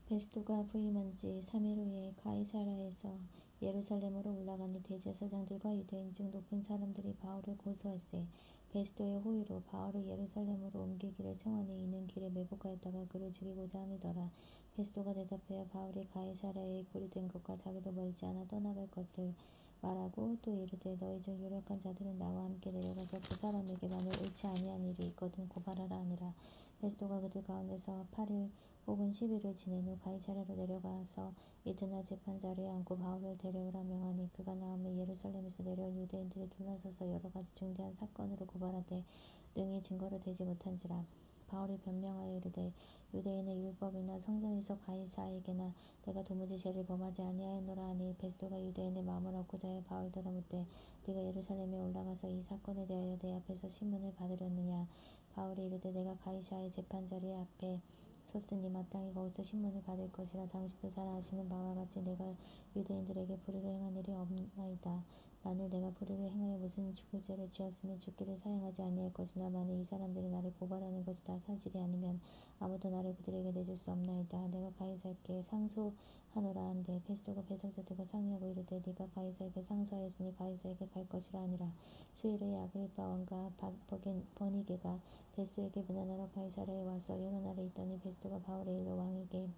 베스도가 부임한 지 3일 후에 가이사랴에서 예루살렘으로 올라가니 대제사장들과 유대인 중 높은 사람들이 바울을 고소할세. 베스도의 호의로 바울을 예루살렘으로 옮기기를 청하니 이는 길에 매복하였다가 그를 죽이고자 함이더라. 베스도가 대답하여 바울이 가이사랴에 고리된 것과 자기도 멀지 않아 떠나갈 것을 말하고 또 이르되 너희 중 유력한 자들은 나와 함께 내려가서 그 사람에게 만일 옳지 아니한 일이 있거든 고발하라 하니라. 베스도가 그들 가운데서 8일 혹은 10일을 지낸 후 가이사랴로 내려가서 이튿날 재판자리에 앉고 바울을 데려오라 명하니 그가 나오매 예루살렘에서 내려온 유대인들이 둘러서서 여러 가지 중대한 사건으로 고발하되 능히 증거로 되지 못한지라. 바울이 변명하여 이르되 유대인의 율법이나 성전에서 가이사에게나 내가 도무지 죄를 범하지 아니하였노라 하니 베스도가 유대인의 마음을 얻고자 하여 바울더러 묻되 네가 예루살렘에 올라가서 이 사건에 대하여 내 앞에서 신문을 받으렸느냐. 바울이 이르되 내가 가이사의 재판자리 앞에 섰으니 마땅히 거기서 신문을 받을 것이라. 당신도 잘 아시는 바와 같이 내가 유대인들에게 불의를 행한 일이 없나이다. 만일 내가 불의를 행하여 무슨 죽을 죄를 지었으면 죽기를 사용하지 아니할 것이나 만일 이 사람들이 나를 고발하는 것이 다 사실이 아니면 아무도 나를 그들에게 내줄 수 없나이다. 내가 가이사에게 상소하노라 한데 베스도가 배석자들과 상의하고 이르되 네가 가이사에게 상소하였으니 가이사에게 갈 것이라 하니라. 수일에 아그리빠 왕과 버니게가 베스도에게 문안하러 가이사랴에 와서 여러 날에 있더니 베스도가 바울의 일로 왕에게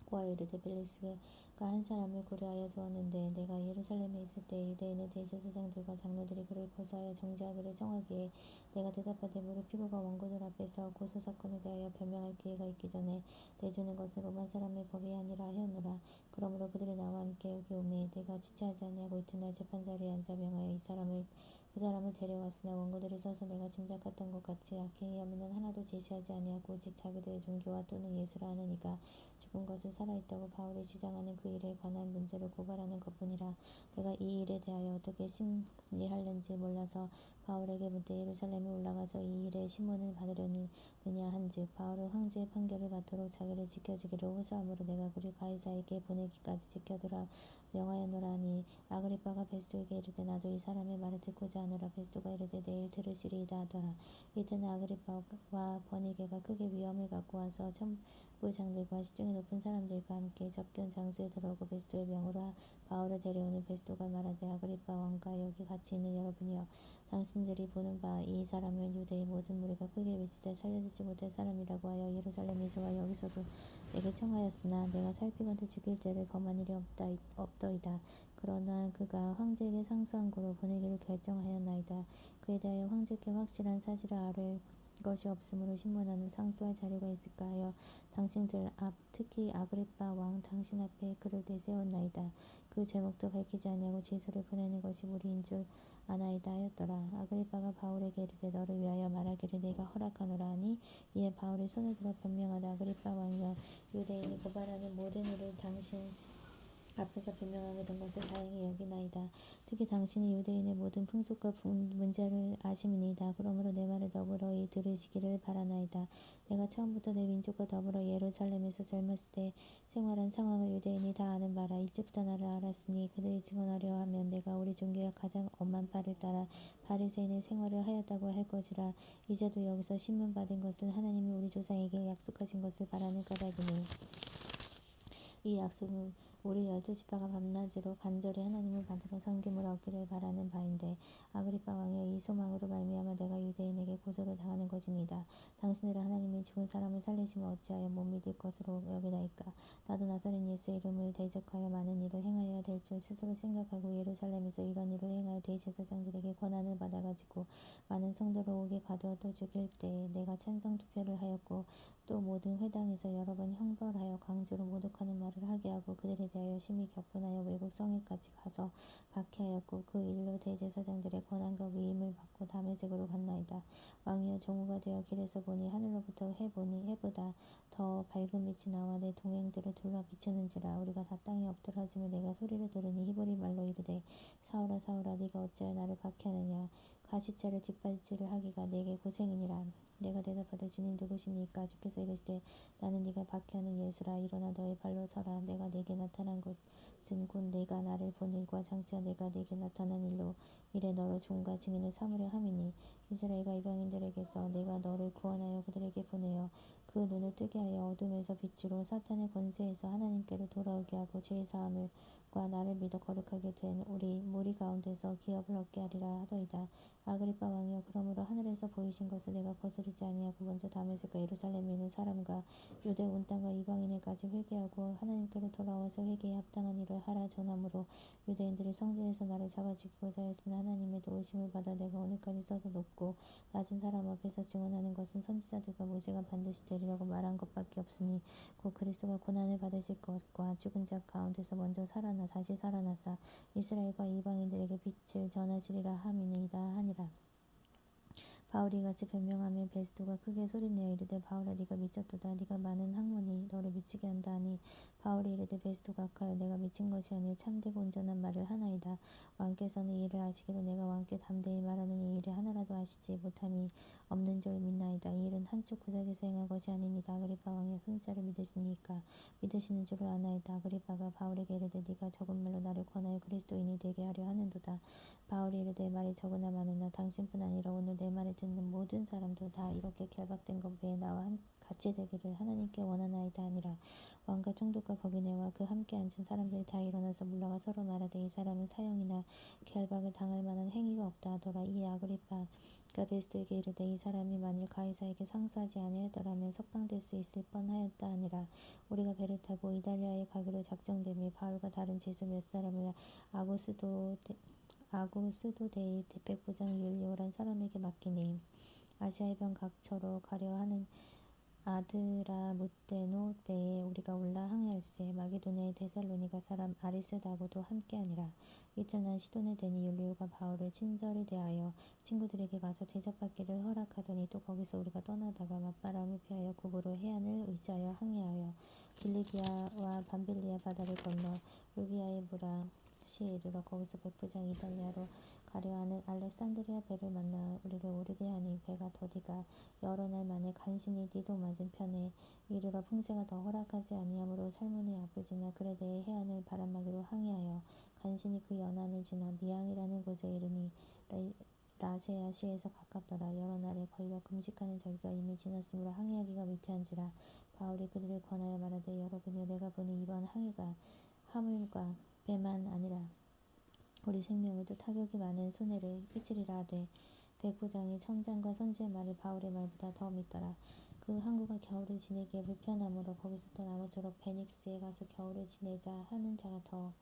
고하여 이르되 벨리스가 한 사람을 고려하여 두었는데 내가 예루살렘에 있을 때 유대인의 대제사장들과 장로들이 그를 고소하여 정죄하기를 청하기에 내가 대답하되 무릇 피고가 원고들 앞에서 고소사건에 대하여 변명할 기회가 있기 전에 내주는 것은 로마 사람의 법이 아니라 하였노라. 그러므로 그들이 나와 함께 여기 오매 내가 지체하지 아니하고 이튿날 재판자리에 앉아 명하여 그 사람을 데려왔으나 원고들이 써서 내가 짐작했던 것 같이 악행의 혐의는 하나도 제시하지 아니하고 오직 자기들의 종교와 또는 예수라 하느니가 죽은 것을 살아있다고 바울이 주장하는 그 일에 관한 문제로 고발하는 것뿐이라. 내가 이 일에 대하여 어떻게 심리할는지 몰라서 바울에게 묻되 예루살렘에 올라가서 이 일에 신문을 받으려느냐 한즉 바울은 황제의 판결을 받도록 자기를 지켜주기를 호소하므로 내가 그를 가이사에게 보내기까지 지켜두라 명하였노라 하니 아그리빠가 베스도에게 이르되 나도 이 사람의 말을 듣고자 하노라. 베스도가 이르되 내일 들으시리이다 하더라. 이튿날 아그리빠와 버니게가 크게 위험을 갖고 와서 천부장들과 시중의 높은 사람들과 함께 접견 장소에 들어오고 베스도의 명으로 바울을 데려오니 베스도가 말하되 아그리빠 왕과 여기 같이 있는 여러분이여 당신들이 보는 바 이 사람은 유대의 모든 무리가 크게 외치되 살려두지 못할 사람이라고 하여 예루살렘에서와 여기서도 내게 청하였으나 내가 살피건대 죽일 죄를 범한 일이 없더이다. 그러나 그가 황제에게 상소한 고로 보내기로 결정하였나이다. 그에 대하여 황제께 확실한 사실을 아뢰 것이 없으므로 신문하는 상소할 자료가 있을까 하여 당신들 앞 특히 아그리빠 왕 당신 앞에 그를 내세웠나이다. 그 제목도 밝히지 아니하고 지수를 보내는 것이 무리인 줄 아나이다 하였더라. 아그리빠가 바울에게 이르되 너를 위하여 말하기를 내가 허락하노라 하니 이에 바울이 손을 들어 변명하되 아그리빠 왕이여 유대인이 고발하는 모든 일을 당신 앞에서 변명하게 된 것을 다행히 여기나이다. 특히 당신이 유대인의 모든 풍속과 문제를 아심이니이다. 그러므로 내 말을 너그러이 들으시기를 바라나이다. 내가 처음부터 내 민족과 더불어 예루살렘에서 젊었을 때 생활한 상황을 유대인이 다 아는 바라. 일찍부터 나를 알았으니 그들이 증언하려 하면 내가 우리 종교의 가장 엄한 바를 따라 바리새인의 생활을 하였다고 할 것이라. 이제도 여기서 신문 받은 것은 하나님이 우리 조상에게 약속하신 것을 바라는 까닭이니 이 약속은 우리 12지파가 밤낮으로 간절히 하나님을 받들어 섬김을 얻기를 바라는 바인데 아그리빠 왕이여 이 소망으로 말미암아 내가 유대인에게 고소를 당하는 것이니이다. 당신들은 하나님이 죽은 사람을 살리시면 어찌하여 못 믿을 것으로 여기나이까. 나도 나사렛 예수 이름을 대적하여 많은 일을 행하여야 될 줄 스스로 생각하고 예루살렘에서 이런 일을 행하여 대제사장들에게 권한을 받아가지고 많은 성도를 옥에 가두어 또 죽일 때에 내가 찬성 투표를 하였고 또 모든 회당에서 여러 번 형벌하여 강제로 모독하는 말을 하게 하고 그들에 대하여 심히 격분하여 외국 성에까지 가서 박해하였고 그 일로 대제사장들의 권한과 위임을 받고 다메섹으로 갔나이다. 왕이여 종우가 되어 길에서 보니 하늘로부터 해보다 더 밝은 빛이 나와 내 동행들을 둘러 비추는지라. 우리가 다 땅에 엎드러짐을 내가 소리를 들으니 히브리 말로 이르되 사울아 사울아 네가 어찌하여 나를 박해하느냐. 가시차를 뒷발질을 하기가 내게 고생이니라. 내가 대답하되 주님 누구시니까. 주께서 이르시되 나는 네가 박해하는 예수라. 일어나 너의 발로 서라. 내가 네게 나타난 것은 곧 네가 나를 본 일과 장차 내가 네게 나타난 일로 이래 너로 종과 증인을 삼으려 함이니 이스라엘과 이방인들에게서 내가 너를 구원하여 그들에게 보내어 그 눈을 뜨게 하여 어둠에서 빛으로 사탄의 권세에서 하나님께로 돌아오게 하고 죄사함과 나를 믿어 거룩하게 된 우리 무리 가운데서 기업을 얻게 하리라 하더이다. 아그리빠 왕이여, 그러므로 하늘에서 보이신 것을 내가 거스르지 아니하고 먼저 다메섹과 예루살렘에 있는 사람과 유대 온 땅과 이방인에까지 회개하고 하나님께로 돌아와서 회개에 합당한 일을 하라 전함으로 유대인들이 성전에서 나를 잡아 죽이고자 하였으나 하나님의 도우심을 받아 내가 오늘까지 서서 높고 낮은 사람 앞에서 증언하는 것은 선지자들과 모세가 반드시 되리라고 말한 것밖에 없으니 곧 그리스도가 고난을 받으실 것과 죽은 자 가운데서 먼저 다시 살아나사 이스라엘과 이방인들에게 빛을 전하시리라 함이니이다 하니라. 바울이 같이 변명하며 베스도가 크게 소리내어 이르되 바울아, 네가 미쳤도다. 네가 많은 학문이 너를 미치게 한다 하니 바울이 이르되 베스도가 악하여 내가 미친 것이 아니요 참되고 온전한 말을 하나이다. 왕께서는 이 일을 아시기로 내가 왕께 담대히 말하는 이 일에 하나라도 아시지 못함이 없는 줄 믿나이다. 이 일은 한쪽 구석에서 행한 것이 아니니이다. 아그리빠 왕이여, 선지자를 믿으시니까 믿으시는 줄을 아나이다. 아그리빠가 바울에게 이르되 네가 적은 말로 나를 권하여 그리스도인이 되게 하려 하는도다. 바울이 이르되 말이 적으나 많으나 당신뿐 아니라 오늘 내 말을 듣는 모든 사람도 다 이렇게 결박된 것 외에 나와 같이 되기를 하나님께 원하나이다 하니라. 왕과 총독과 거기네와 그 함께 앉은 사람들이 다 일어나서 물러가 서로 말하되 이 사람은 사형이나 결박을 당할 만한 행위가 없다 하더라. 이 아그리빠가 베스도에게 이르되 이 사람이 만일 가이사에게 상소하지 아니하더라면 석방될 수 있을 뻔하였다 하니라. 우리가 배를 타고 이달리아에 가기로 작정되매 바울과 다른 죄수 몇 사람을 아고스도데의 백부장 율리오란 사람에게 맡기니 아시아의 변 각처로 가려 하는 아드라무테노 배에 우리가 올라 항해할세. 마게도냐의 데살로니가 사람 아리스다고도 함께하니라. 이튿날 시돈에 대니 율리오가 바울을 친절히 대하여 친구들에게 가서 대접받기를 허락하더니 또 거기서 우리가 떠나다가 맞바람을 피하여 구부로 해안을 의지하여 항해하여 길리기아와 밤빌리아 바다를 건너 루기아의 무라시에 이르러 거기서 백부장 이달리아로 가려하는 알렉산드리아 배를 만나 우리를 오르게 하니 배가 더디가 여러 날 만에 간신히 디도 맞은편에 이르러 풍세가 더 허락하지 아니하므로 살문의 앞을 지나 그레데의 해안을 바람막이로 항해하여 간신히 그 연안을 지나 미앙이라는 곳에 이르니 라세아 시에서 가깝더라. 여러 날에 걸려 금식하는 저기가 이미 지났으므로 항해하기가 위태한지라. 바울이 그들을 권하여 말하되 여러분이여, 내가 보니 이번 항해가 화물과 배만 아니라 우리 생명에도 타격이 많은 손해를 끼치리라 하되 백부장이 천장과 선지의 말을 바울의 말보다 더 믿더라. 그 항구가 겨울을 지내기에 불편하므로 거기서 또 나무쪼록 베닉스에 가서 겨울을 지내자 하는 자가 더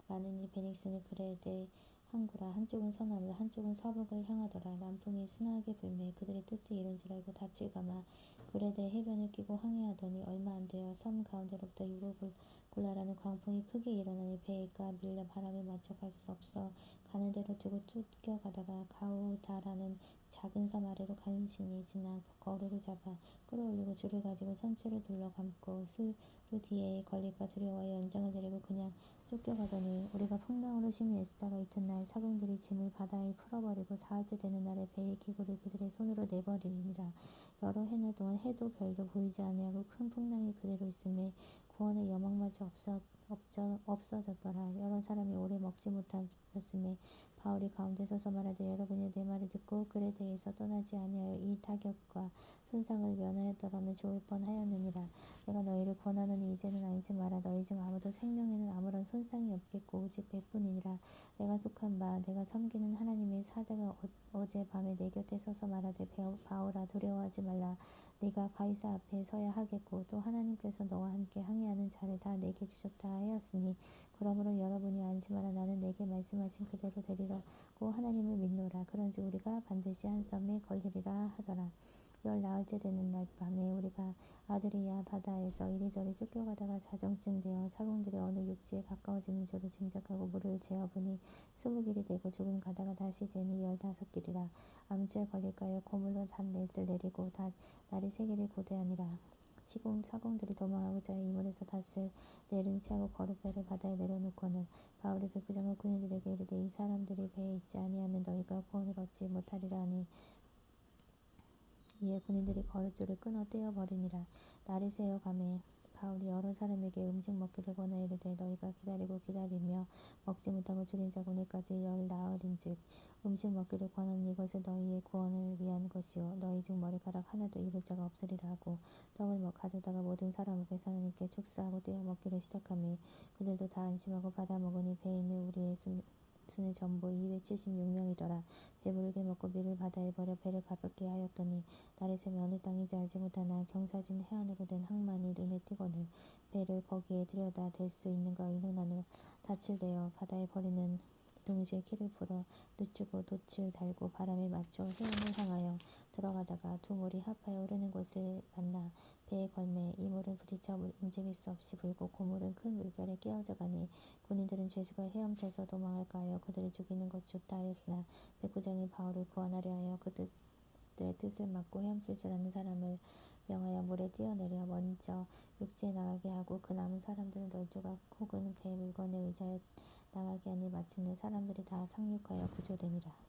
많으니 베닉스는 그레데 항구라. 한쪽은 서남을 한쪽은 서북을 향하더라. 남풍이 순하게 불매 그들의 뜻을 이룬 줄 알고 닻을 감아 그레데 해변을 끼고 항해하더니 얼마 안 되어 섬 가운데로부터 유로굴라라는 광풍이 크게 일어나니 배가 밀려 바람에 맞춰 갈 수 없어 가는 대로 두고 쫓겨가다가 가우다라는 작은 섬 아래로 간신히 지나 거르고 잡아 끌어올리고 줄을 가지고 선체를 둘러 감고 수르디에에 걸릴까 두려워하여 연장을 내리고 그냥 쫓겨가더니 우리가 풍랑으로 심히 애쓰다가 이튿날 사공들이 짐을 바다에 풀어버리고 사흘째 되는 날에 배의 기구를 그들의 손으로 내버리니라. 여러 해날 동안 해도 별도 보이지 아니하고 큰 풍랑이 그대로 있음에 구원의 여망마저 없어졌더라. 여러 사람이 오래 먹지 못하였음에 바울이 가운데 서서 말하되 여러분이 내 말을 듣고 그레데에서 떠나지 아니하여 이 타격과 손상을 면하였더라면 좋을 뻔하였느니라. 내가 너희를 권하노니 이제는 안심하라. 너희 중 아무도 생명에는 아무런 손상이 없겠고 오직 배뿐이니라. 내가 속한 바 내가 섬기는 하나님의 사자가 어제 밤에 내 곁에 서서 말하되 바울아, 두려워하지 말라. 네가 가이사 앞에 서야 하겠고 또 하나님께서 너와 함께 항해하는 자를 다 내게 주셨다 하였으니 그러므로 여러분이 안심하라. 나는 내게 말씀하신 그대로 되리라고 하나님을 믿노라. 그런즉 우리가 반드시 한 섬에 걸리리라 하더라. 열 나흘째 되는 날 밤에 우리가 아드리아 바다에서 이리저리 쫓겨가다가 자정쯤 되어 사공들이 어느 육지에 가까워지는 줄을 짐작하고 물을 재어보니 20길이 되고 조금 가다가 다시 재니 15길이라. 암주에 걸릴까요? 고물로 닷넷을 내리고 날이 3개를 고대하니라. 사공들이 도망하고자 이물에서 닷을 내린채하고 거룩배를 바다에 내려놓고는 바울이 백부장과 군인들에게 이르되 이 사람들이 배에 있지 아니하면 너희가 구원을 얻지 못하리라 하니 이에 군인들이 거랫줄을 끊어 떼어버리니라. 날이 새어 가매 바울이 여러 사람에게 음식 먹기를 권하여 이르되 너희가 기다리고 기다리며 먹지 못하고 줄인 자가 오늘까지 열 나흘인즉 음식 먹기를 권하는 이것은 너희의 구원을 위한 것이요 너희 중 머리카락 하나도 잃을 자가 없으리라 하고 떡을 가져다가 모든 사람 앞에서 하나님께 축사하고 떼어 먹기를 시작하며 그들도 다 안심하고 받아 먹으니 배에 있는 우리의 수는 전부 276명이더라. 배부르게 먹고 밀을 바다에 버려 배를 가볍게 하였더니 날이 새면 어느 땅인지 알지 못하나 경사진 해안으로 된 항만이 눈에 띄거늘 배를 거기에 들여다 댈 수 있는가 의논하노. 닻을 대어 바다에 버리는 동시에 키를 풀어 늦추고 돛을 달고 바람에 맞춰 해안을 향하여 들어가다가 두 물이 합하여 흐르는 곳을 만나 배에 걸매 이 물은 부딪혀 움직일 수 없이 불고 그 물은 큰 물결에 깨어져 가니 군인들은 죄수가 헤엄쳐서 도망할까 하여 그들을 죽이는 것이 좋다 하였으나 백부장이 바울을 구원하려 하여 그들의 뜻을 막고 헤엄칠 줄 아는 사람을 명하여 물에 뛰어내려 먼저 육지에 나가게 하고 그 남은 사람들을 널조각 혹은 배 물건에 의지하여 나가게 하니 마침내 사람들이 다 상륙하여 구조되니라.